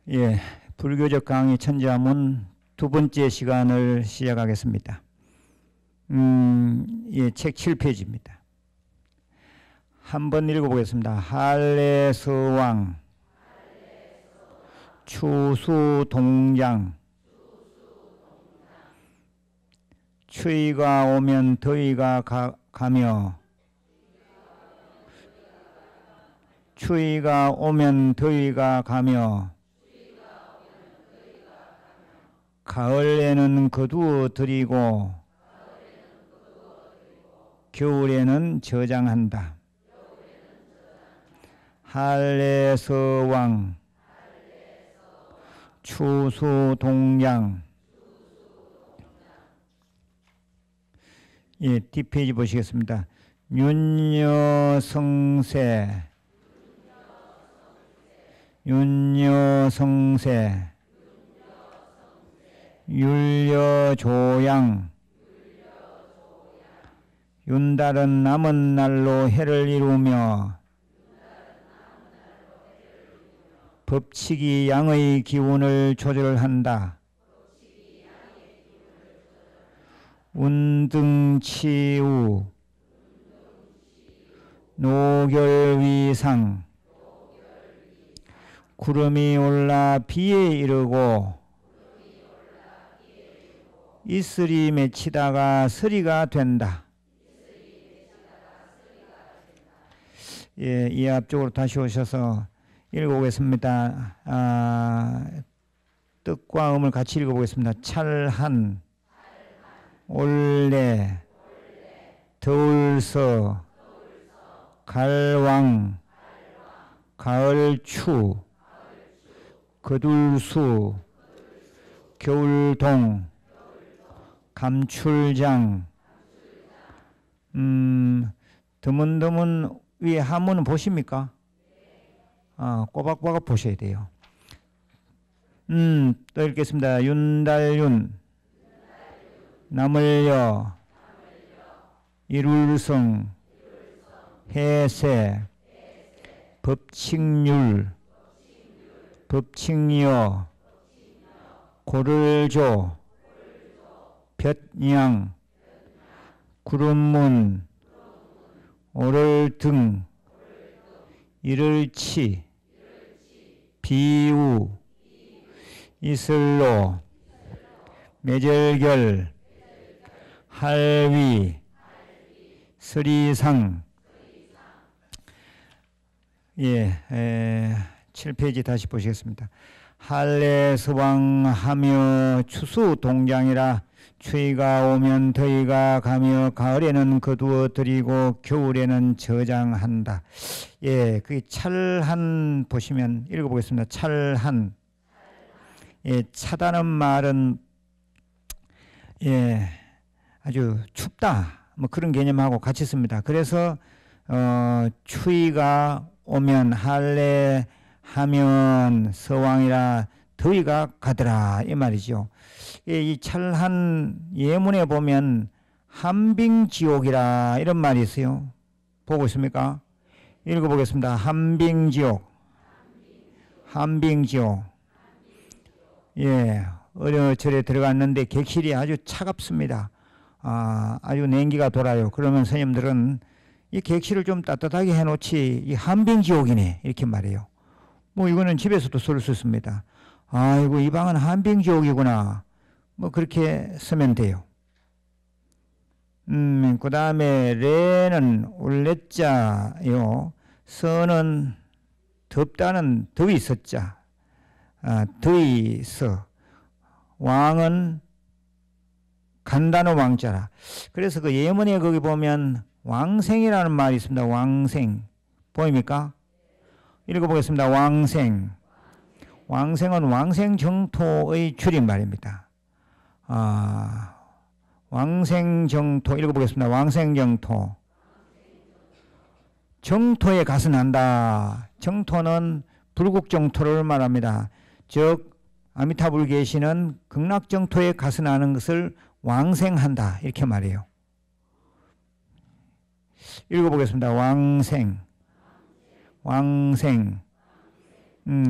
예, 불교적 강의 천자문 두 번째 시간을 시작하겠습니다. 예, 책 7페이지입니다. 한번 읽어보겠습니다. 할례서왕 추수동장 추위가 오면 더위가 가며 추위가 오면 더위가 가며 가을에는 거두어들이고 겨울에는 저장한다. 할례서왕 추수동장. 예, 뒷페이지 보시겠습니다. 윤여성세 율려조양 윤달은 남은 날로 해를 이루며 법칙이 양의 기운을 조절한다. 운등치우 노결위상 구름이 올라 비에 이르고 이슬이 맺히다가 서리가 된다. 예, 이 앞쪽으로 다시 오셔서 읽어보겠습니다. 뜻과 음을 같이 읽어보겠습니다. 찰한, 올레, 더울서, 갈왕, 가을추, 거둘수, 겨울동, 감출장. 드문드문 위에 한문은 보십니까? 꼬박꼬박 보셔야 돼요. 또 읽겠습니다. 윤달윤, 남을여, 일울성, 해세, 법칙률, 법칙여, 고를조, 볕양, 구름문, 오를등, 이를치, 비우, 이슬로, 매절결, 할위, 서리상. 예, 7페이지 다시 보시겠습니다. 할례서왕 하며 추수동장이라 추위가 오면 더위가 가며 가을에는 거두어들이고 겨울에는 저장한다. 예, 그 찰한 보시면 읽어보겠습니다. 찰한. 예, 차다는 말은 예, 아주 춥다 뭐 그런 개념하고 같이 씁니다. 그래서 추위가 오면 할례하면 서왕이라 더위가 가더라 이 말이죠. 이 찰한 예문에 보면 한빙지옥이라 이런 말이 있어요. 보고 있습니까? 읽어보겠습니다. 한빙지옥. 예, 어려절에 들어갔는데 객실이 아주 차갑습니다. 아주 냉기가 돌아요. 그러면 스님들은 이 객실을 좀 따뜻하게 해놓지 이 한빙지옥이네 이렇게 말해요. 뭐 이거는 집에서도 쓸 수 있습니다. 아이고 이 방은 한빙지옥이구나 뭐 그렇게 쓰면 돼요. 그 다음에 레는 올레자요. 서는 덥다는 더위 서자. 더위 서. 왕은 간다는 왕자라. 그래서 그 예문에 거기 보면 왕생이라는 말이 있습니다. 왕생. 보입니까? 읽어보겠습니다. 왕생. 왕생은 왕생정토의 줄임말입니다. 왕생정토 읽어보겠습니다. 왕생정토. 정토에 가서난다. 정토는 불국정토를 말합니다. 즉 아미타불 계시는 극락정토에 가서나는 것을 왕생한다 이렇게 말해요. 읽어보겠습니다. 왕생.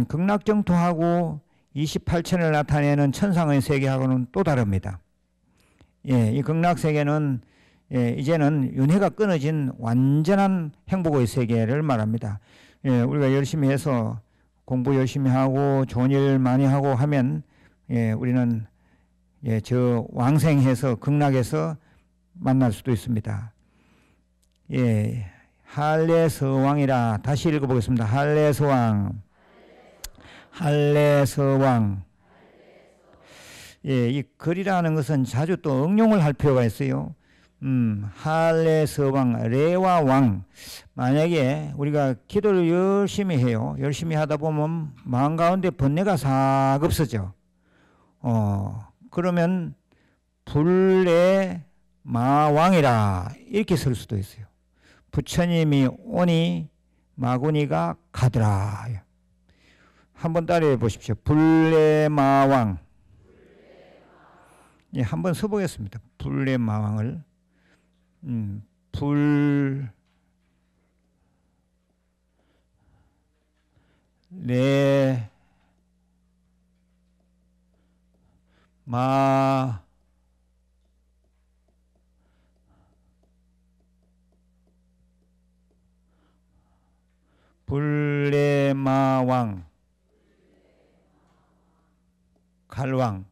극락정토하고 28천을 나타내는 천상의 세계하고는 또 다릅니다. 예, 이 극락세계는 이제는 윤회가 끊어진 완전한 행복의 세계를 말합니다. 예, 우리가 열심히 해서 공부 열심히 하고 좋은 일 많이 하고 하면 우리는 저 왕생해서 극락에서 만날 수도 있습니다. 예, 할례서왕이라 다시 읽어보겠습니다. 할례서왕, 할례서왕. 예, 이 글이라는 것은 자주 또 응용을 할 필요가 있어요. 할례서왕, 레와 왕. 만약에 우리가 기도를 열심히 해요. 열심히 하다 보면 마음 가운데 번뇌가 싹 없어져. 그러면 불레 마왕이라 이렇게 쓸 수도 있어요. 부처님이 오니 마구니가 가더라. 한번 따라해 보십시오. 불레 마왕. 예, 한번 써보겠습니다. 불레 마왕을. 불레 마 불레마왕 갈왕.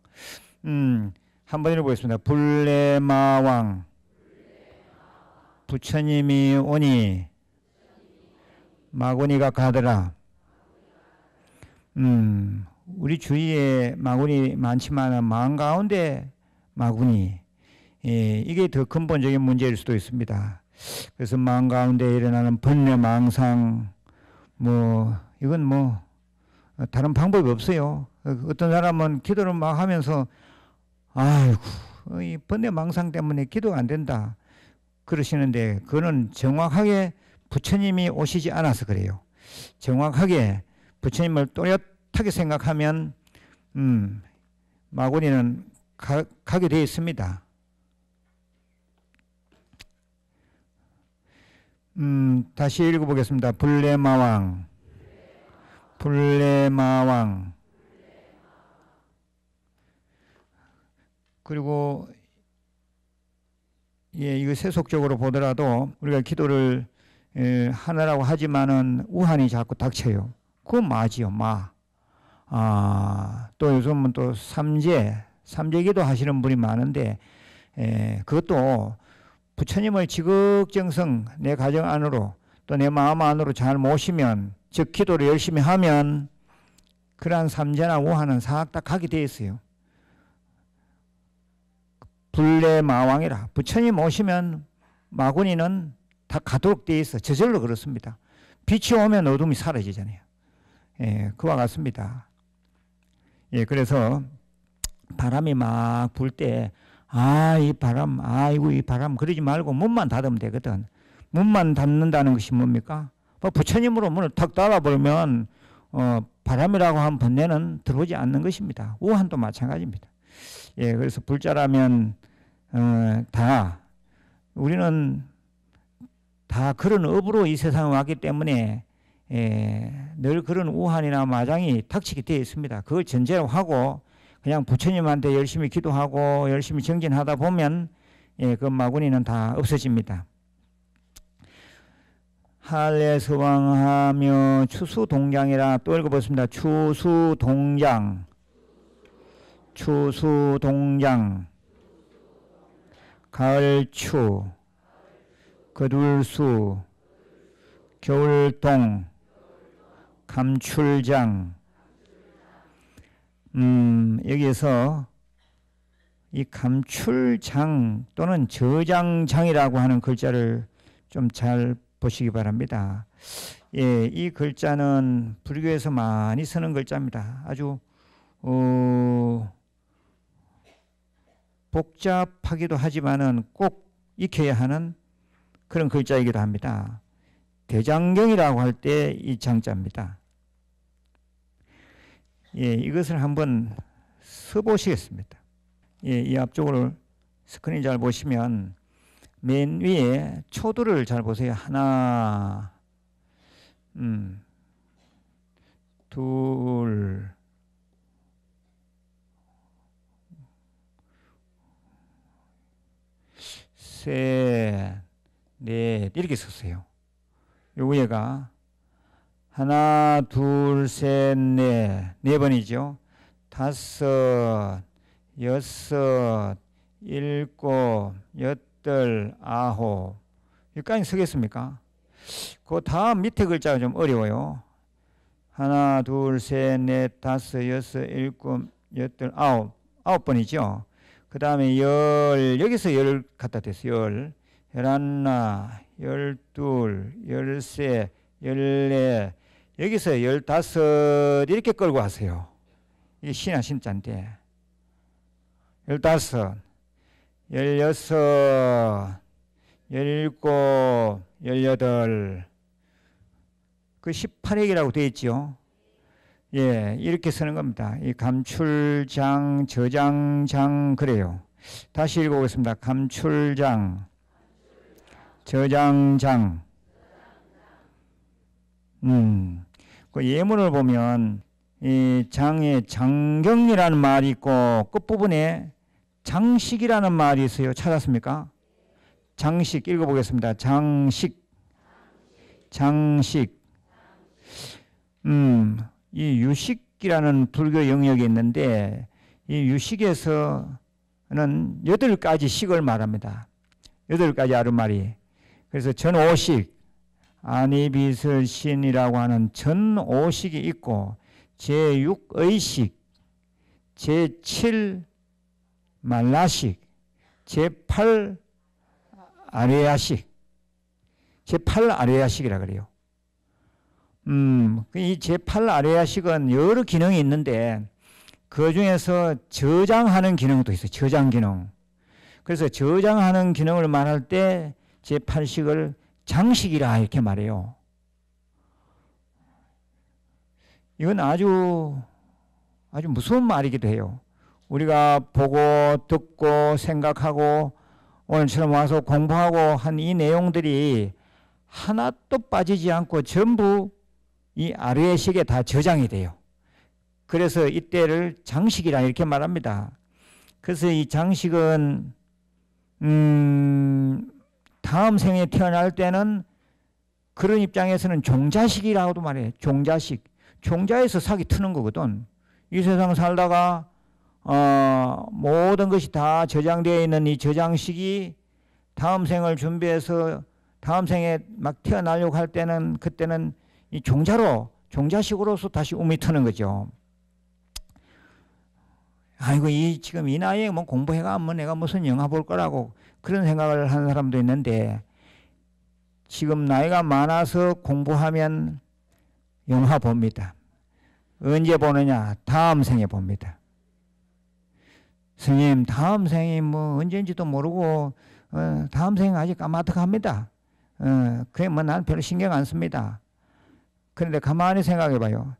한번 읽어보겠습니다. 불레마왕 부처님이 오니 마구니가 가더라. 우리 주위에 마구니 많지만 마음 가운데 마구니, 이게 더 근본적인 문제일 수도 있습니다. 그래서 마음 가운데 일어나는 번뇌 망상, 이건 다른 방법이 없어요. 어떤 사람은 기도를 막 하면서 아이고 이 번뇌 망상 때문에 기도가 안 된다 그러시는데, 그거는 정확하게 부처님이 오시지 않아서 그래요. 정확하게 부처님을 또렷하게 생각하면 마구니는 가게 되어 있습니다. 다시 읽어보겠습니다. 불레마왕, 불레마왕. 그리고 이거 세속적으로 보더라도 우리가 기도를 하느라고 하지만은 우한이 자꾸 닥쳐요. 그건 마지요, 마. 또 요즘은 또 삼재기도 하시는 분이 많은데, 그것도 부처님을 지극정성 내 가정 안으로 또 내 마음 안으로 잘 모시면, 즉 기도를 열심히 하면 그러한 삼재나 우한은 싹 다 가게 되어 있어요. 불레마왕이라, 부처님 오시면 마구니는 다 가도록 되어 있어. 저절로 그렇습니다. 빛이 오면 어둠이 사라지잖아요. 그와 같습니다. 그래서 바람이 막 불 때 이 바람, 아이고 이 바람 그러지 말고 문만 닫으면 되거든. 문만 닫는다는 것이 뭡니까? 부처님으로 문을 탁 닫아버리면 바람이라고 한 번뇌는 들어오지 않는 것입니다. 우한도 마찬가지입니다. 그래서 불자라면 우리는 다 그런 업으로 이 세상에 왔기 때문에 늘 그런 우한이나 마장이 닥치게 되어 있습니다. 그걸 전제로 하고 그냥 부처님한테 열심히 기도하고 열심히 정진하다 보면 그 마구니는 다 없어집니다. 할례서왕하며 추수동장이라, 또 읽어보겠습니다. 추수동장, 추수동장, 가을추, 거둘수, 겨울동, 감출장. 여기에서 이 감출장 또는 저장장이라고 하는 글자를 좀 잘 보시기 바랍니다. 이 글자는 불교에서 많이 쓰는 글자입니다. 아주 복잡하기도 하지만은 꼭 익혀야 하는 그런 글자이기도 합니다. 대장경이라고 할 때 이 장자입니다. 이것을 한번 써보시겠습니다. 이 앞쪽으로 스크린 잘 보시면 맨 위에 초두를 잘 보세요. 하나, 둘, 셋, 넷 이렇게 썼어요. 요 위에가 하나, 둘, 셋, 넷, 네 번이죠. 다섯, 여섯, 일곱, 여덟, 아홉. 여기까지 쓰겠습니까? 그 다음 밑에 글자가 좀 어려워요. 하나, 둘, 셋, 넷, 다섯, 여섯, 일곱, 여덟, 아홉. 9번이죠. 그 다음에 여기서 열 갖다 댔어요. 열하나, 열둘, 열세, 열네, 여기서 15 이렇게 끌고 가세요. 이게 신하 신자인데 15, 16, 17, 18, 그 18핵이라고 되어 있죠. 예, 이렇게 쓰는 겁니다. 이 감출장, 저장장 그래요. 다시 읽어보겠습니다. 감출장, 저장장. 그 예문을 보면 이 장에 장경이라는 말이 있고 끝부분에 장식이라는 말이 있어요. 찾았습니까? 장식 읽어보겠습니다. 장식, 장식. 이 유식이라는 불교 영역이 있는데 이 유식에서는 8가지 식을 말합니다. 8가지 아르말이. 그래서 전오식, 아니비설신이라고 하는 전오식이 있고 제6의식, 제7 말라식, 제8 아레야식, 제8 아레야식이라 그래요. 이 제8 아레야식은 여러 기능이 있는데 그 중에서 저장하는 기능도 있어요. 저장 기능. 그래서 저장하는 기능을 말할 때 제8식을 장식이라 이렇게 말해요. 이건 아주 무서운 말이기도 해요. 우리가 보고 듣고 생각하고 오늘처럼 와서 공부하고 한 이 내용들이 하나도 빠지지 않고 전부 이 아르에식에 다 저장이 돼요. 그래서 이때를 장식이라 이렇게 말합니다. 그래서 이 장식은 다음 생에 태어날 때는 그런 입장에서는 종자식이라고도 말해요. 종자식. 종자에서 sak이 트는 거거든. 이 세상 살다가 모든 것이 다 저장되어 있는 이 저장식이 다음 생을 준비해서 다음 생에 막 태어나려고 할 때는 그때는 이 종자식으로서 다시 움이 트는 거죠. 아이고 지금 이 나이에 뭐 공부해가 뭐 내가 무슨 영화 볼 거라고 그런 생각을 하는 사람도 있는데 지금 나이가 많아서 공부하면 영화 봅니다. 언제 보느냐? 다음 생에 봅니다. 스님 다음 생이 뭐 언제인지도 모르고 다음 생 아직 까마득합니다. 그게 뭐 난 별로 신경 안 씁니다. 그런데 가만히 생각해 봐요.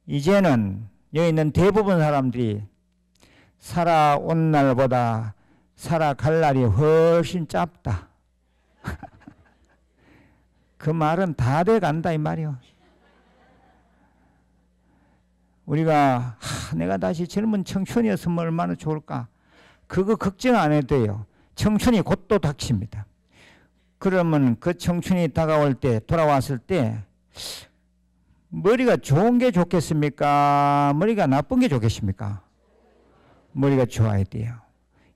이제는 여기 있는 대부분 사람들이 살아온 날보다 살아갈 날이 훨씬 짧다. 그 말은 다 돼간다 이 말이요. 우리가 내가 다시 젊은 청춘이었으면 얼마나 좋을까. 그거 걱정 안 해도 돼요. 청춘이 곧 또 닥칩니다. 그러면 그 청춘이 다가올 때 돌아왔을 때 머리가 좋은 게 좋겠습니까? 머리가 나쁜 게 좋겠습니까? 머리가 좋아야 돼요.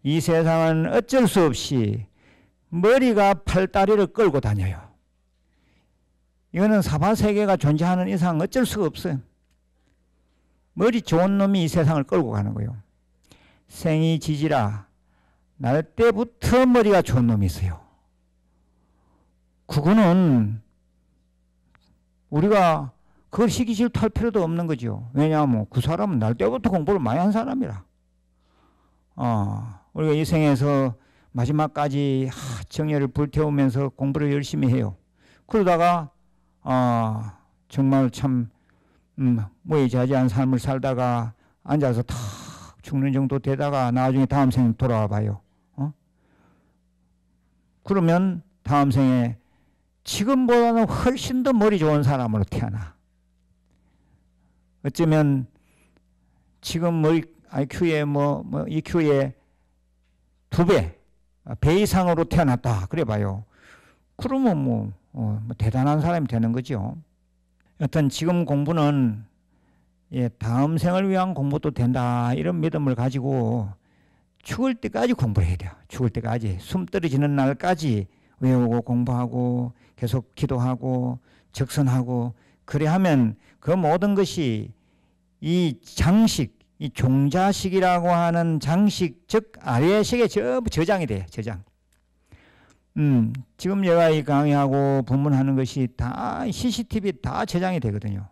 이 세상은 어쩔 수 없이 머리가 팔다리를 끌고 다녀요. 이거는 사바세계가 존재하는 이상 어쩔 수가 없어요. 머리 좋은 놈이 이 세상을 끌고 가는 거예요. 생이 지지라 날 때부터 머리가 좋은 놈이 있어요. 그거는 우리가 그걸 시기 질투할 필요도 없는 거죠. 왜냐하면 그 사람은 날 때부터 공부를 많이 한 사람이라. 우리가 이 생에서 마지막까지 정열을 불태우면서 공부를 열심히 해요. 그러다가 정말 참 무의자지한 삶을 살다가 앉아서 탁 죽는 정도 되다가 나중에 다음 생에 돌아와 봐요. 그러면 다음 생에 지금보다는 훨씬 더 머리 좋은 사람으로 태어나. 어쩌면 지금 머리 IQ의 EQ의 2배, 배 이상으로 태어났다. 그래 봐요. 그러면 뭐 대단한 사람이 되는 거죠. 여튼 지금 공부는 다음 생을 위한 공부도 된다. 이런 믿음을 가지고 죽을 때까지 공부를 해야 돼요. 죽을 때까지. 숨 떨어지는 날까지 외우고 공부하고 계속 기도하고 적선하고 그래 하면 그 모든 것이 이 장식, 이 종자식이라고 하는 장식, 즉 아래식에 전부 저장이 돼요. 저장. 지금 제가 이 강의하고 본문하는 것이 다 CCTV에 다 저장이 되거든요.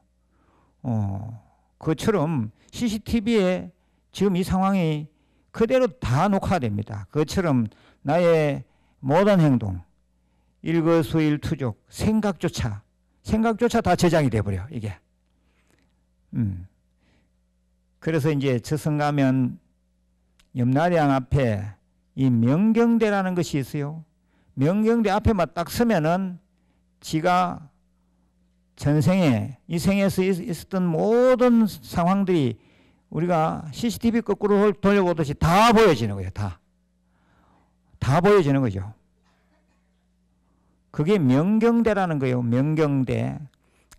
그처럼 CCTV에 지금 이 상황이 그대로 다 녹화됩니다. 그처럼 나의 모든 행동, 일거수일투족, 생각조차 다 저장이 돼버려, 이게. 그래서 이제 저승 가면 염라대왕 앞에 이 명경대라는 것이 있어요. 명경대 앞에만 딱 서면은 지가 전생에, 이 생에서 있었던 모든 상황들이 우리가 CCTV 거꾸로 돌려보듯이 다 보여지는 거예요. 다 보여지는 거죠. 그게 명경대라는 거예요. 명경대.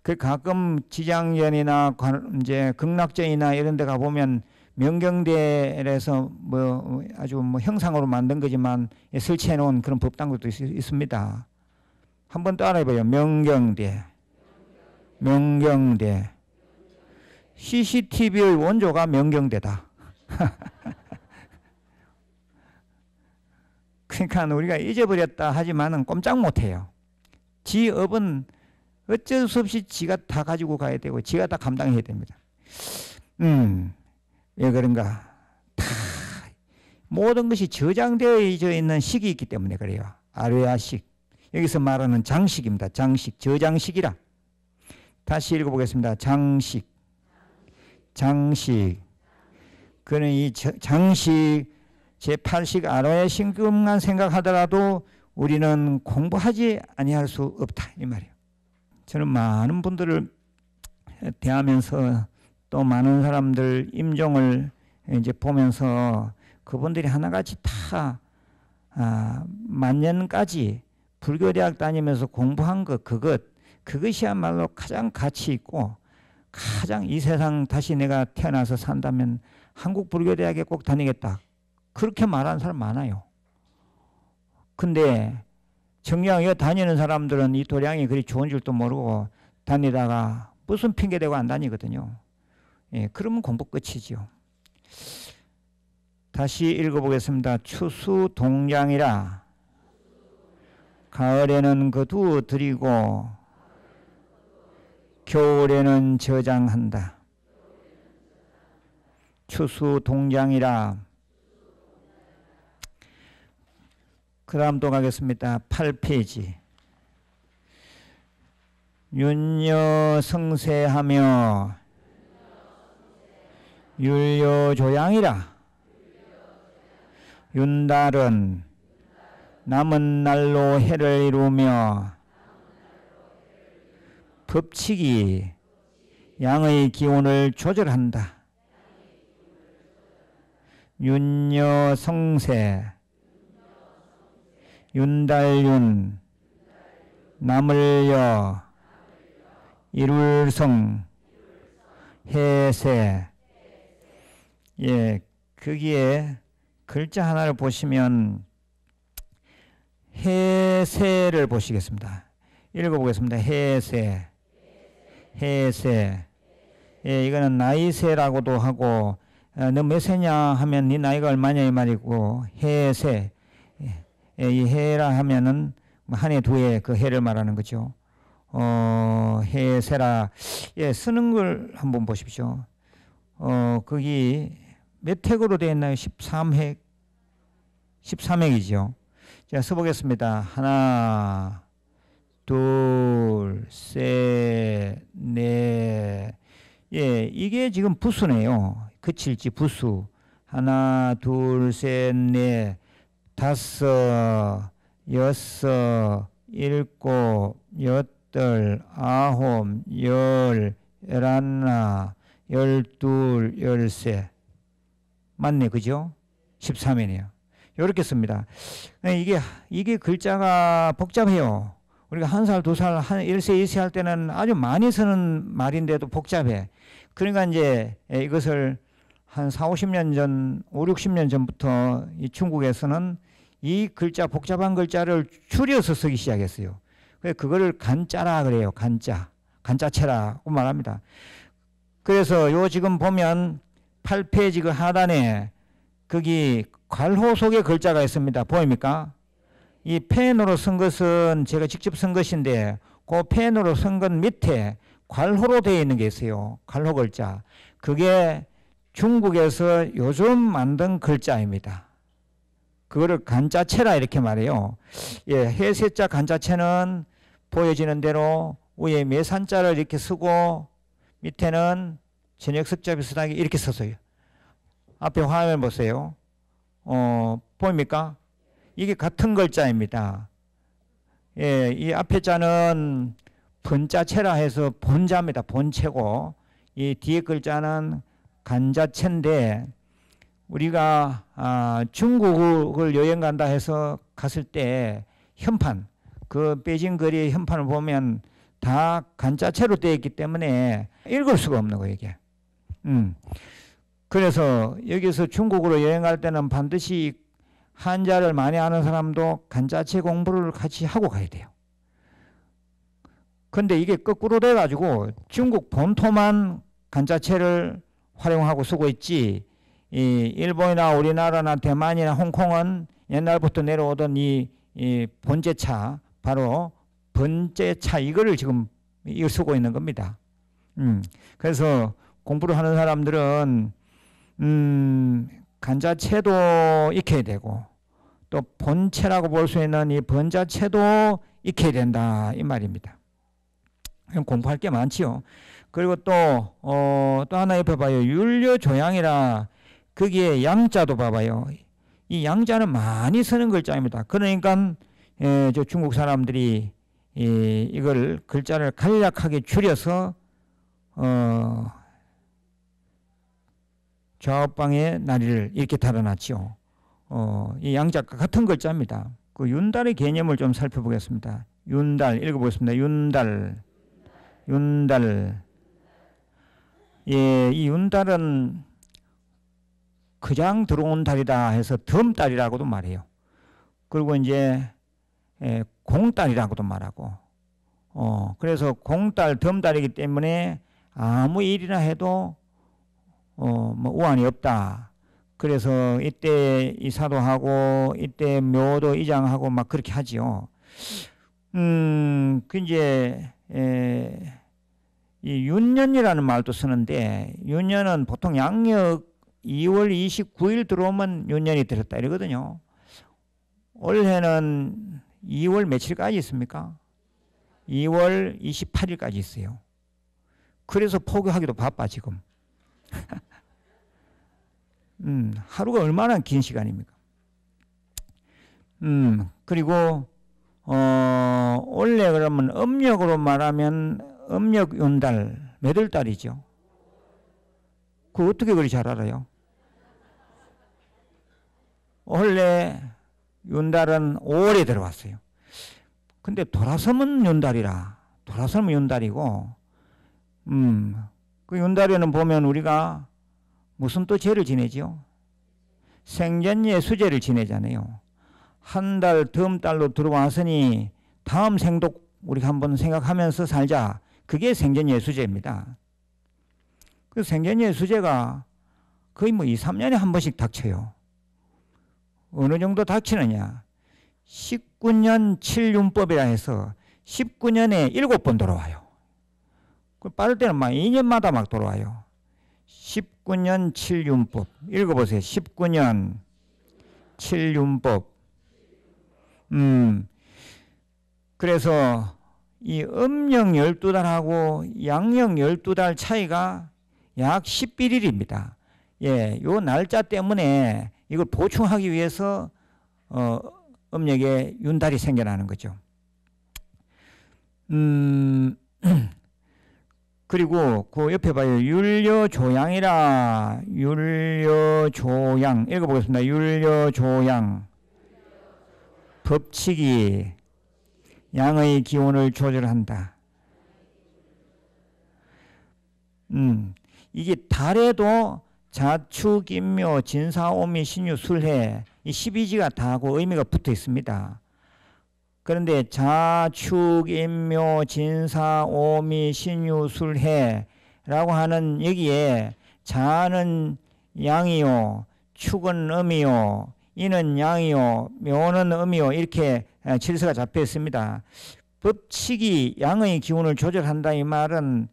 그 가끔 지장전이나 이제 극락전이나 이런 데 가보면 명경대에서 뭐 아주 뭐 형상으로 만든 거지만 설치해 놓은 그런 법당들도 있습니다. 한번 따라해봐요. 명경대. 명경대. CCTV의 원조가 명경대다. 그러니까 우리가 잊어버렸다 하지만은 꼼짝 못해요. 지 업은 어쩔 수 없이 지가 다 가지고 가야 되고 지가 다 감당해야 됩니다. 왜 그런가? 다 모든 것이 저장되어 있는 식이 있기 때문에 그래요. 아뢰아식. 여기서 말하는 장식입니다. 장식, 저장식이라. 다시 읽어보겠습니다. 장식. 장식. 그는 이 장식 제8식 아뢰의 신금만 생각하더라도 우리는 공부하지 아니할 수 없다. 이 말이에요. 저는 많은 분들을 대하면서 또 많은 사람들 임종을 이제 보면서 그분들이 하나같이 다 만년까지 불교대학 다니면서 공부한 그것이야말로 가장 가치 있고 가장 이 세상 다시 내가 태어나서 산다면 한국 불교대학에 꼭 다니겠다. 그렇게 말하는 사람 많아요. 근데 정녕 여기 다니는 사람들은 이 도량이 그리 좋은 줄도 모르고 다니다가 무슨 핑계 대고 안 다니거든요. 그러면 공부 끝이죠. 다시 읽어보겠습니다. 추수 동량이라 가을에는 거두 드리고 겨울에는 저장한다. 추수 동량이라. 그 다음 또 가겠습니다. 8페이지. 윤여성세하며 율여조양이라. 윤달은 남은 날로 해를 이루며 법칙이 양의 기운을 조절한다. 윤여성세 윤달윤 남을여 일울성 해세. 거기에 글자 하나를 보시면 해세를 보시겠습니다. 읽어보겠습니다. 해세. 해세. 이거는 나이세라고도 하고 너 몇 세냐 하면 네 나이가 얼마냐 이 말이고 해세. 이 해라 하면은 한 해 두 해 그 해를 말하는 거죠. 해세라. 쓰는 걸 한번 보십시오. 거기 몇 획으로 되어 있나요? 13획. 13획이죠. 자, 써보겠습니다. 하나, 둘, 셋, 넷. 이게 지금 부수네요. 그칠지 부수. 하나, 둘, 셋, 넷, 다섯, 여섯, 일곱, 여덟, 아홉, 열, 열하나, 열둘, 열셋. 맞네, 그죠? 13회네요. 요렇게 씁니다. 이게 글자가 복잡해요. 우리가 1살, 2살, 1세, 2세 할 때는 아주 많이 쓰는 말인데도 복잡해. 그러니까 이제 이것을 한 4, 50년 전, 5, 60년 전부터 이 중국에서는 이 글자, 복잡한 글자를 줄여서 쓰기 시작했어요. 그래서 그거를 간자라 그래요. 간자. 간자체라고 말합니다. 그래서 요 지금 보면 8페이지 그 하단에 거기 괄호 속에 글자가 있습니다. 보입니까? 이 펜으로 쓴 것은 제가 직접 쓴 것인데 그 펜으로 쓴 것 밑에 괄호로 되어 있는 게 있어요. 괄호 글자. 그게 중국에서 요즘 만든 글자입니다. 그거를 간자체라 이렇게 말해요. 예, 해세자 간자체는 보여지는 대로 위에 매산자를 이렇게 쓰고 밑에는 전역석자 비슷하게 이렇게 썼어요. 앞에 화면 보세요. 보입니까? 이게 같은 글자입니다. 예, 이 앞에 자는 번자체라 해서 본자입니다. 본체고 이 뒤에 글자는 간자체인데 우리가 중국을 여행 간다 해서 갔을 때 현판, 그 베이징 거리 현판을 보면 다 간자체로 되어 있기 때문에 읽을 수가 없는 거예요, 이게. 그래서 여기서 중국으로 여행 갈 때는 반드시 한자를 많이 아는 사람도 간자체 공부를 같이 하고 가야 돼요. 근데 이게 거꾸로 돼가지고 중국 본토만 간자체를 활용하고 쓰고 있지, 이 일본이나 우리나라나 대만이나 홍콩은 옛날부터 내려오던 이 본제차, 바로 번제차 이거를 지금 이거 쓰고 있는 겁니다. 그래서 공부를 하는 사람들은 간자체도 익혀야 되고 또 본체라고 볼 수 있는 이 번자체도 익혀야 된다 이 말입니다. 공부할 게 많지요. 그리고 또 하나 옆에 봐요. 율려조양이라 거기에 양자도 봐봐요. 이 양자는 많이 쓰는 글자입니다. 그러니까 저 중국 사람들이 이걸 글자를 간략하게 줄여서 좌우방의 나리를 이렇게 달아놨죠. 이 양자가 같은 글자입니다. 그 윤달의 개념을 좀 살펴보겠습니다. 윤달 읽어보겠습니다. 윤달. 예, 이 윤달은 그장 들어온 달이다 해서 덤달이라고도 말해요. 그리고 이제 공달이라고도 말하고, 그래서 공달, 덤달이기 때문에 아무 일이나 해도 뭐 우환이 없다. 그래서 이때 이사도 하고 이때 묘도 이장하고 막 그렇게 하지요. 그 이제 이 윤년이라는 말도 쓰는데 윤년은 보통 양력 2월 29일 들어오면 윤년이 들었다 이러거든요. 올해는 2월 며칠까지 있습니까? 2월 28일까지 있어요. 그래서 포교하기도 바빠 지금. 하루가 얼마나 긴 시간입니까? 그리고 원래 그러면 음력으로 말하면 음력 윤달 몇 월 달이죠? 그거 어떻게 그리 잘 알아요? 원래 윤달은 5월에 들어왔어요. 근데 돌아서면 윤달이라. 돌아서면 윤달이고, 그 윤달에는 보면 우리가 무슨 또 제를 지내지요? 생전예 수제를 지내잖아요. 한 달, 다음 달로 들어왔으니 다음 생독 우리가 한번 생각하면서 살자. 그게 생전예 수제입니다. 그 생전예 수제가 거의 뭐 2, 3년에 한 번씩 닥쳐요. 어느 정도 닥치느냐? 19년 7윤법이라 해서 19년에 7번 돌아와요. 빠를 때는 막 2년마다 막 돌아와요. 19년 7윤법. 읽어보세요. 19년 7윤법. 그래서 이 음력 12달하고 양력 12달 차이가 약 11일입니다. 예, 요 날짜 때문에 이걸 보충하기 위해서 음력에 윤달이 생겨나는 거죠. 그리고 그 옆에 봐요. 율려조양이라. 율려조양. 읽어보겠습니다. 율려조양. 법칙이 양의 기운을 조절한다. 이게 달에도 자축인묘 진사오미 신유 술해 이 12지가 다 그 의미가 붙어 있습니다. 그런데 자축인묘 진사오미 신유 술해라고 하는 여기에 자는 양이요, 축은 음이요, 이는 양이요, 묘는 음이요 이렇게 질서가 잡혀 있습니다. 법칙이 양의 기운을 조절한다 이 말은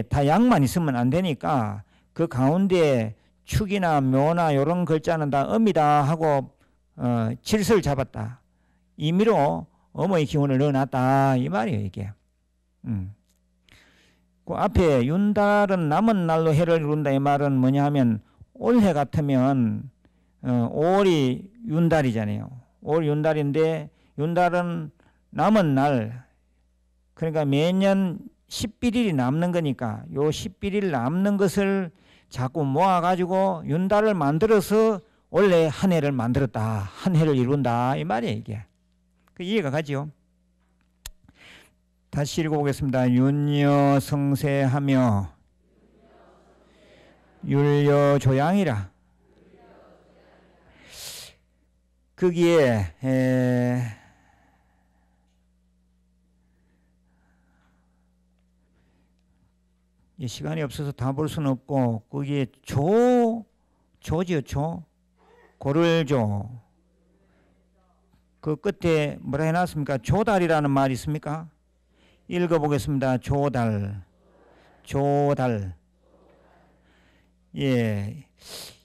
다 양만 있으면 안 되니까 그 가운데 축이나 묘나 이런 글자는 다 음이다 하고 질서를 잡았다. 임의로 음의 기운을 넣어놨다 이 말이에요 이게. 그 앞에 윤달은 남은 날로 해를 이룬다 이 말은 뭐냐 하면 올해 같으면 5월이 윤달이잖아요. 5월 윤달인데 윤달은 남은 날 그러니까 매년 11일이 남는 거니까 요 11일 남는 것을 자꾸 모아가지고 윤달을 만들어서 원래 한 해를 만들었다. 한 해를 이룬다 이 말이에요 이게. 그 이해가 가죠. 다시 읽어보겠습니다. 윤여성세하며 율여조양이라. 거기에 시간이 없어서 다 볼 수는 없고 거기에 조지요 조 고를 조. 그 끝에 뭐라 해놨습니까? 조달이라는 말이 있습니까? 읽어보겠습니다. 조달. 예,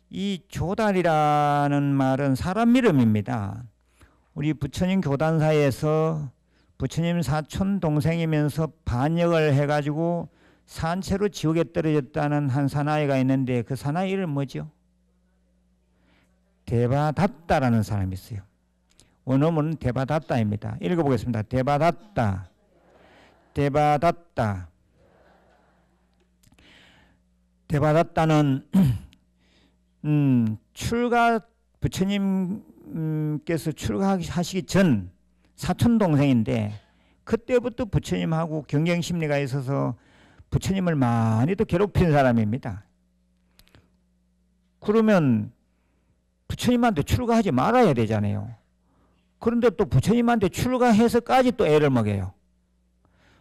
이 조달이라는 말은 사람 이름입니다. 우리 부처님 교단사에서 부처님 사촌 동생이면서 반역을 해가지고 산채로 지옥에 떨어졌다는 한 사나이가 있는데 그 사나이 이름 뭐죠? 대바닷다라는 사람이 있어요. 원어문은 대바닷다입니다. 읽어보겠습니다. 대바닷다. 대바닷다는 부처님께서 출가하시기 전 사촌 동생인데 그때부터 부처님하고 경쟁심리가 있어서 부처님을 많이 또 괴롭힌 사람입니다. 그러면 부처님한테 출가하지 말아야 되잖아요. 그런데 또 부처님한테 출가해서까지 또 애를 먹여요.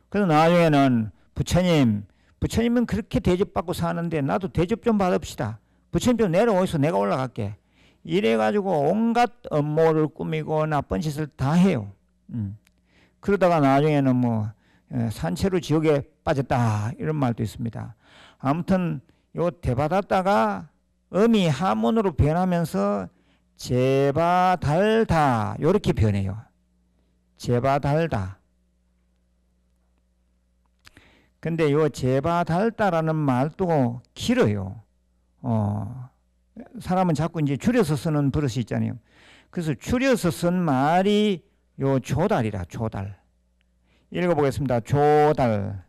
그래서 나중에는 부처님은 그렇게 대접받고 사는데 나도 대접 좀 받읍시다. 부처님 좀 내려오셔서 내가 올라갈게. 이래가지고 온갖 업무를 꾸미고 나쁜 짓을 다 해요. 그러다가 나중에는 뭐 산채로 지옥에 빠졌다 이런 말도 있습니다. 아무튼 요 대바닷다가 음이 하문으로 변하면서 제바달다 이렇게 변해요. 제바달다. 근데 요 제바달다라는 말도 길어요. 사람은 자꾸 이제 줄여서 쓰는 버릇이 있잖아요. 그래서 줄여서 쓴 말이 요 조달이라 조달. 읽어보겠습니다. 조달.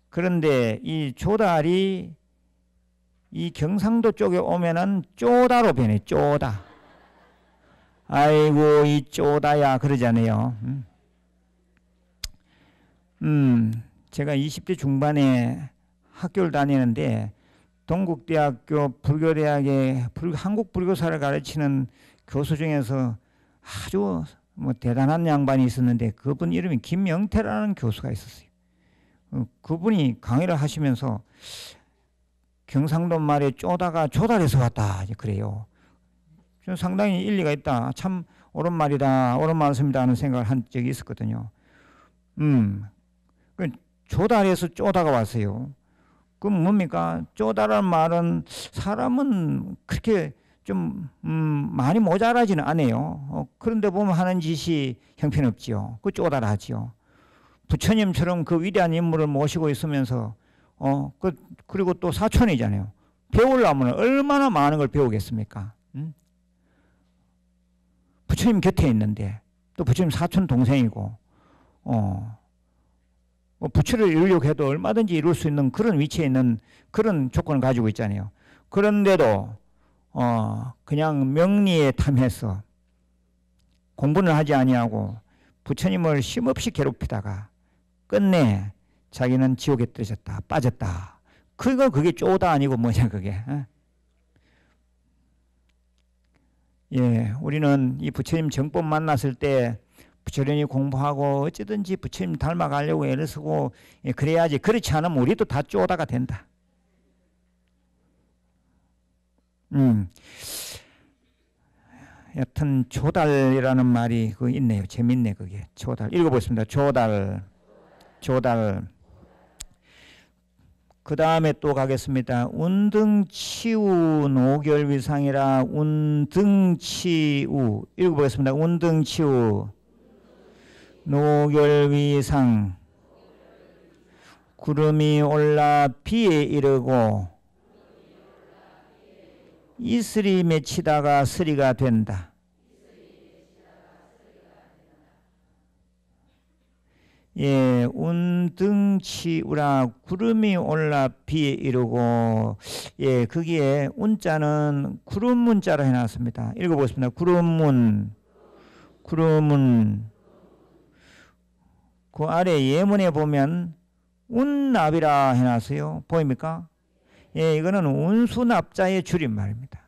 그런데 이 조달이 이 경상도 쪽에 오면은 쪼다로 변해. 쪼다. 아이고 이 쪼다야 그러잖아요. 제가 20대 중반에 학교를 다니는데 동국대학교 불교대학의 한국불교사를 가르치는 교수 중에서 아주 뭐 대단한 양반이 있었는데 그분 이름이 김영태라는 교수가 있었어요. 그분이 강의를 하시면서 경상도 말에 쪼다가 조달에서 왔다 그래요. 좀 상당히 일리가 있다. 참 옳은 말이다. 옳은 말씀이다 하는 생각을 한 적이 있었거든요. 조달에서 쪼다가 왔어요. 그럼 뭡니까? 쪼다라는 말은 사람은 그렇게 좀 많이 모자라지는 않아요. 그런데 보면 하는 짓이 형편없지요. 그 쪼다라지요. 부처님처럼 그 위대한 인물을 모시고 있으면서 그리고 또 사촌이잖아요. 배우려면 얼마나 많은 걸 배우겠습니까? 부처님 곁에 있는데 또 부처님 사촌 동생이고 부처를 이루려고 해도 얼마든지 이룰 수 있는 그런 위치에 있는 그런 조건을 가지고 있잖아요. 그런데도 그냥 명리에 탐해서 공부는 하지 아니하고 부처님을 쉼없이 괴롭히다가 끝내 자기는 지옥에 떨어졌다, 빠졌다. 그게 쪼다 아니고 뭐냐 그게. 예, 우리는 이 부처님 정법 만났을 때 부처님이 공부하고 어찌든지 부처님 닮아가려고 애를 쓰고 그래야지. 그렇지 않으면 우리도 다 쪼다가 된다. 여튼 조달이라는 말이 있네요. 재밌네 그게. 조달. 읽어보겠습니다. 조달. 그 다음에 또 가겠습니다. 운등치우 노결위상이라. 운등치우. 읽어보겠습니다. 운등치우 노결위상. 구름이 올라 비에 이르고 이슬이 맺히다가 스리가 된다. 예, 운등치우라. 구름이 올라 비에 이르고. 예, 거기에 운자는 구름 문자로 해놨습니다. 읽어보겠습니다. 구름문. 그 아래 예문에 보면 운납이라 해놨어요. 보입니까? 예, 이거는 운수납자의 줄임말입니다.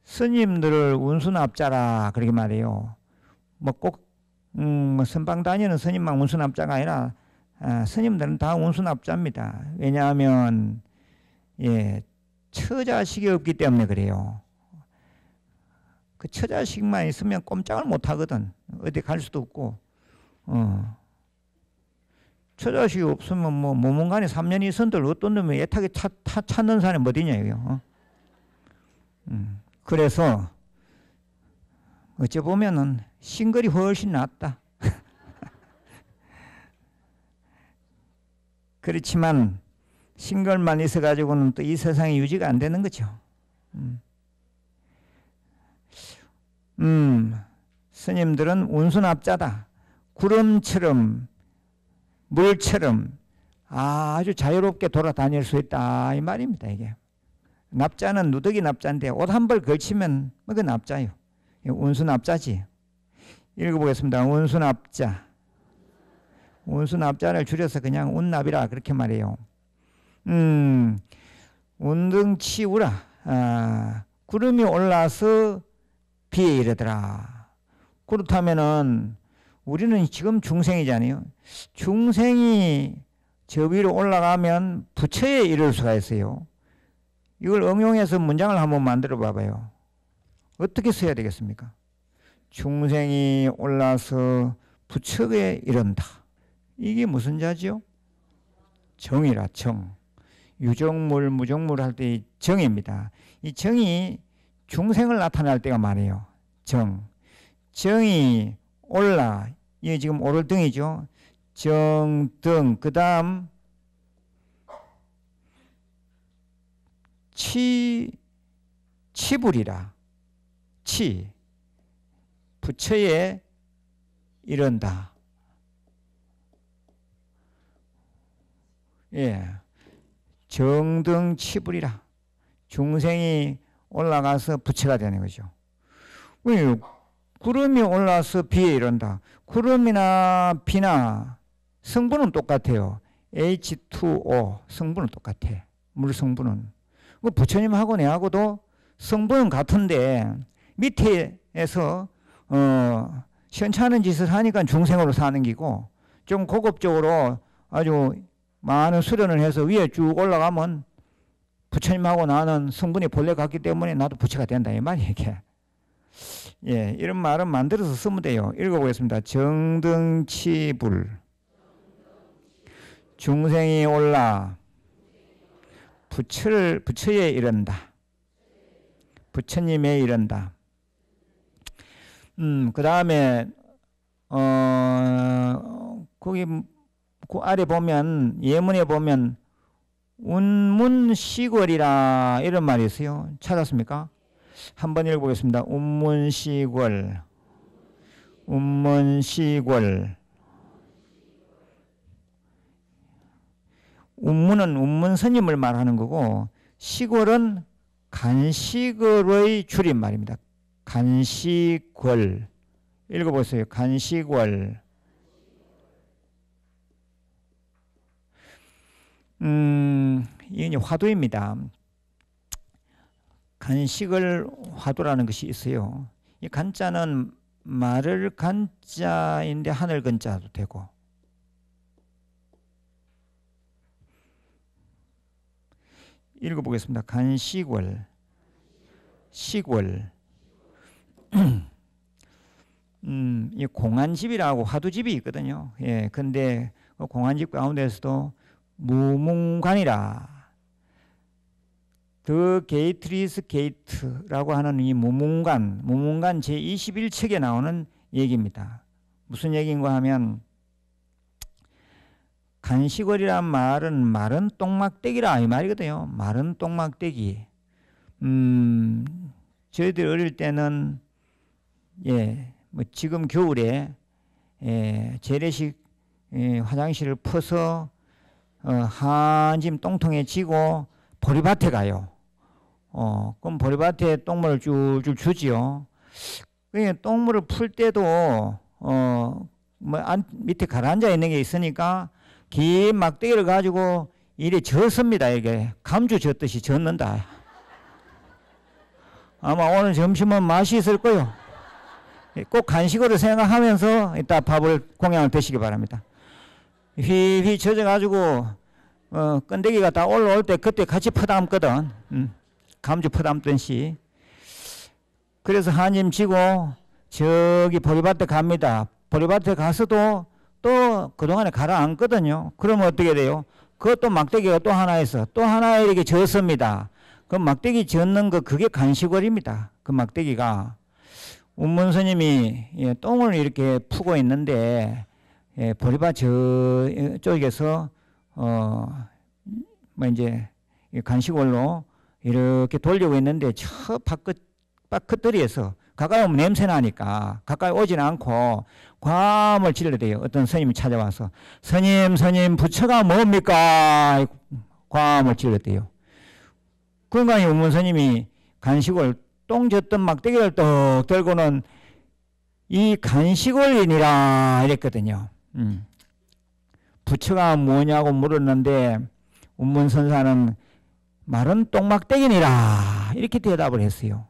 스님들을 운수납자라 그렇게 말해요. 꼭 선방 다니는 스님만 운수납자가 아니라 스님들은 다 운수납자입니다. 왜냐하면 예, 처자식이 없기 때문에 그래요. 그 처자식만 있으면 꼼짝을 못 하거든. 어디 갈 수도 없고. 처자식이 없으면 모문간에 3년이 있었는데 어떤 놈이 애타게 찾는 사람이 어디냐 이거요. 그래서 어찌 보면은 싱글이 훨씬 낫다. 그렇지만 싱글만 있어가지고는 또 이 세상이 유지가 안 되는 거죠. 스님들은 운수납자다. 구름처럼 물처럼 아주 자유롭게 돌아다닐 수 있다 이 말입니다. 이게 납자는 누더기 납자인데 옷 한 벌 걸치면 그 납자요. 운수납자지. 읽어보겠습니다. 운수납자를 줄여서 그냥 운납이라 그렇게 말해요. 운등치우라. 구름이 올라서 비에 이르더라. 그렇다면은 우리는 지금 중생이잖아요. 중생이 저 위로 올라가면 부처에 이를 수가 있어요. 이걸 응용해서 문장을 한번 만들어 봐봐요. 어떻게 써야 되겠습니까? 중생이 올라서 부처에 이른다. 이게 무슨 자지요? 정이라 정. 유정물, 무정물 할 때 정입니다. 이 정이 중생을 나타낼 때가 많아요. 정. 정이 올라. 이게 지금 오를 등이죠. 정등. 그 다음 치불이라. 부처에 이른다. 예. 정등 치불이라. 중생이 올라가서 부처가 되는 거죠. 구름이 올라서 비에 이른다. 구름이나 비나 성분은 똑같아요. H2O 성분은 똑같아. 물 성분은. 부처님하고 내하고도 성분은 같은데 밑에서 시원찮은 짓을 하니까 중생으로 사는 기고 좀 고급적으로 아주 많은 수련을 해서 위에 쭉 올라가면 부처님하고 나는 성분이 본래 같기 때문에 나도 부처가 된다 이 말이에요. 이게. 예, 이런 말은 만들어서 쓰면 돼요. 읽어보겠습니다. 정등치불. 중생이 올라 부처에 이른다. 부처님에 이른다. 그 다음에 거기 그 아래 보면 예문에 보면 운문시궐이라 이런 말이 있어요. 찾았습니까? 한번 읽어보겠습니다. 운문시궐. 운문은 운문 스님을 말하는 거고 시골은 간시걸의 줄임말입니다. 간시걸. 읽어보세요. 간시걸. 이게 화두입니다. 간식을 화두라는 것이 있어요. 이 간자는 말을 간자인데 하늘 근자도 되고 읽어보겠습니다. 간식월 시월 이 공안집이라고 화두집이 있거든요. 예, 근데 그 공안집 가운데서도 무문관이라 더 게이트리스 게이트라고 하는 이 무문관 제21책에 나오는 얘기입니다. 무슨 얘기인가 하면 간시걸이란 말은 마른 똥막대기라 이 말이거든요. 마른 똥막대기. 저희들 어릴 때는 뭐 지금 겨울에 재래식 화장실을 퍼서 한 짐 똥통에 지고 보리밭에 가요. 그럼 보리밭에 똥물을 줄줄 주지요. 그러니까 똥물을 풀 때도 밑에 가라앉아 있는 게 있으니까 긴 막대기를 가지고 이래 젓습니다. 이게 감주 젓듯이 젓는다. 아마 오늘 점심은 맛이 있을 거요. 꼭 간식으로 생각하면서 이따 밥을 공양을 드시기 바랍니다. 휘휘 젖어가지고 건더기가 다 올라올 때 그때 같이 퍼담거든. 감주 퍼담듯이. 그래서 한짐 지고 저기 보리밭에 갑니다. 보리밭에 가서도 또 그동안에 가라앉거든요. 그러면 어떻게 돼요? 그것도 막대기가 또 하나 있어. 또 하나 이렇게 젓습니다. 그 막대기 젓는 거 그게 간시걸입니다. 그 막대기가. 운문 스님이 똥을 이렇게 푸고 있는데 보리밭 저쪽에서 이제 간시걸로 이렇게 돌리고 있는데 저 바깥들이에서 가까이 오면 냄새 나니까 가까이 오진 않고 과음을 질러대요. 어떤 스님이 찾아와서 스님 부처가 뭡니까? 과음을 질러대요. 그러니까 운문 스님이 간식을 똥 젓던 막대기를 떡 들고는 이 간식을이니라 이랬거든요. 부처가 뭐냐고 물었는데 운문선사는 마른 똥막대기니라 이렇게 대답을 했어요.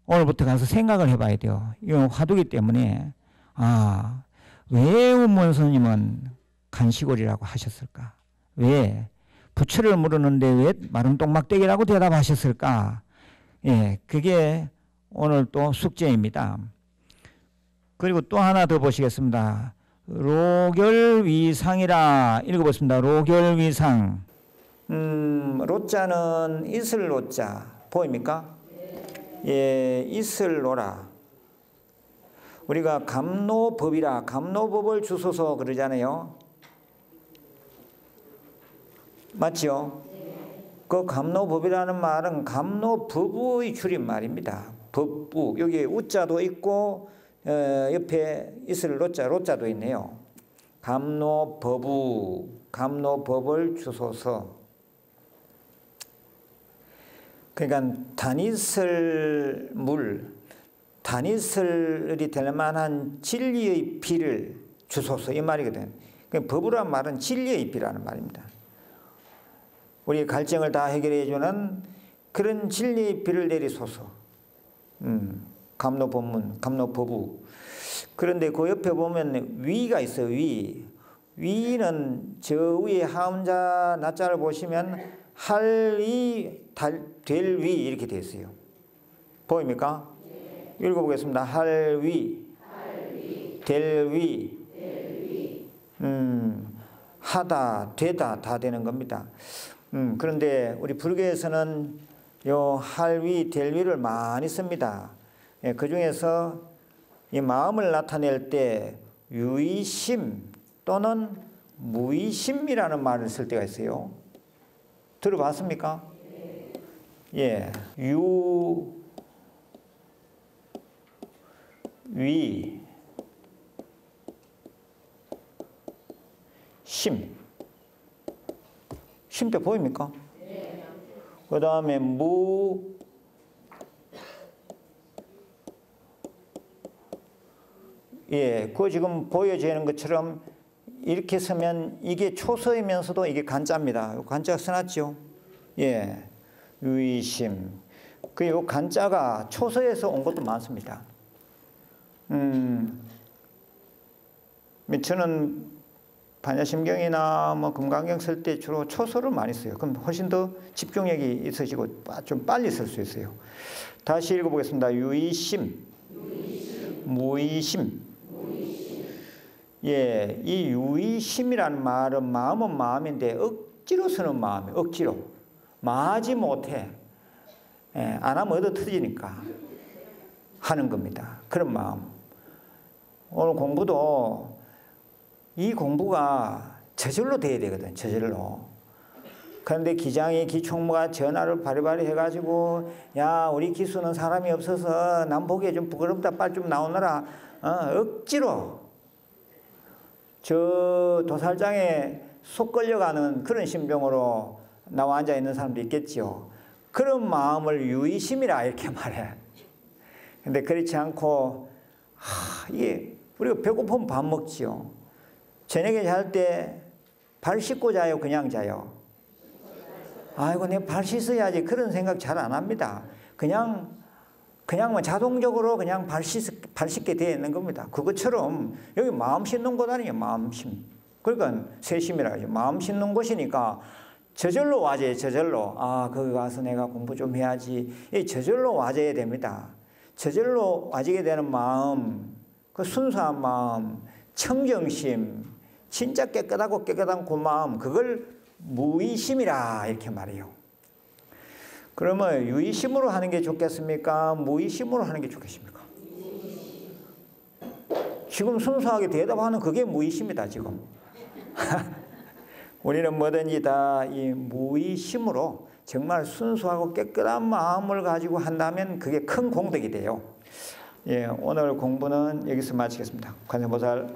오늘부터 가서 생각을 해봐야 돼요. 이건 화두기 때문에 왜 운문스님은 간시골이라고 하셨을까? 왜? 부처를 물었는데 왜 마른 똥막대기라고 대답하셨을까? 예, 그게 오늘 또 숙제입니다. 그리고 또 하나 더 보시겠습니다. 로결위상이라 읽어보겠습니다. 로결위상. 로자는 있을 로자 보입니까? 예, 있을로라. 우리가 감노법이라 감노법을 주소서 그러잖아요. 맞죠? 그 감노법이라는 말은 감노법의 줄임말입니다. 법부. 여기 우자도 있고 옆에 있을 로자도 있네요. 감노법우. 감노법을 주소서. 그러니까 다니설이 될 만한 진리의 비를 주소서 이 말이거든. 그러니까 법이라는 말은 진리의 비라는 말입니다. 우리의 갈증을 다 해결해 주는 그런 진리의 비를 내리소서. 감노법문, 감노법우. 그런데 그 옆에 보면 위가 있어요. 위는 저 위에 하음자 나자를 보시면 할위 될 위 이렇게 되어 있어요. 보입니까? 읽어보겠습니다. 할위 될 위. 하다 되다 다 되는 겁니다. 그런데 우리 불교에서는 요 할위 될 위를 많이 씁니다. 예, 그 중에서 이 마음을 나타낼 때 유의심 또는 무의심이라는 말을 쓸 때가 있어요. 들어봤습니까? 예, 위, 심. 쉼표 보입니까? 그 다음에 예, 그 지금 보여지는 것처럼 이렇게 쓰면 이게 초서이면서도 이게 간자입니다. 간자 써놨죠? 예, 유의심. 그 요 간자가 초서에서 온 것도 많습니다. 저는 반야심경이나 뭐 금강경 쓸 때 주로 초서를 많이 써요. 그럼 훨씬 더 집중력이 있으시고 좀 빨리 쓸 수 있어요. 다시 읽어보겠습니다. 유의심, 무의심. 예, 이 유의심이라는 말은 마음은 마음인데 억지로 쓰는 마음이에요. 억지로. 마하지 못해. 예, 안 하면 얻어 터지니까 하는 겁니다. 그런 마음. 오늘 공부도 이 공부가 저절로 돼야 되거든. 저절로. 그런데 기장이 기총무가 전화를 바리바리 해가지고 야 우리 기수는 사람이 없어서 남 보기에 좀 부끄럽다 빨리 좀 나오너라. 억지로 저 도살장에 속 끌려가는 그런 심정으로 나와 앉아 있는 사람도 있겠지요. 그런 마음을 유의심이라 이렇게 말해. 근데 그렇지 않고 이게 우리가 배고프면 밥 먹지요. 저녁에 잘 때 발 씻고 자요, 그냥 자요? 아이고 내 발 씻어야지 그런 생각 잘 안 합니다. 그냥 뭐 자동적으로 그냥 발 씻게 되어 있는 겁니다. 그것처럼 여기 마음 씻는 곳 아니에요. 마음 심. 그러니까 세심이라 하죠. 마음 씻는 곳이니까 저절로 와져요. 저절로. 거기 가서 내가 공부 좀 해야지. 저절로 와져야 됩니다. 저절로 와지게 되는 마음, 그 순수한 마음, 청정심, 진짜 깨끗하고 깨끗한 그 마음, 그걸 무의심이라 이렇게 말해요. 그러면 유의심으로 하는 게 좋겠습니까? 무의심으로 하는 게 좋겠습니까? 지금 순수하게 대답하는 그게 무의심이다 지금. 우리는 뭐든지 다 이 무의심으로 정말 순수하고 깨끗한 마음을 가지고 한다면 그게 큰 공덕이 돼요. 예, 오늘 공부는 여기서 마치겠습니다. 관세음보살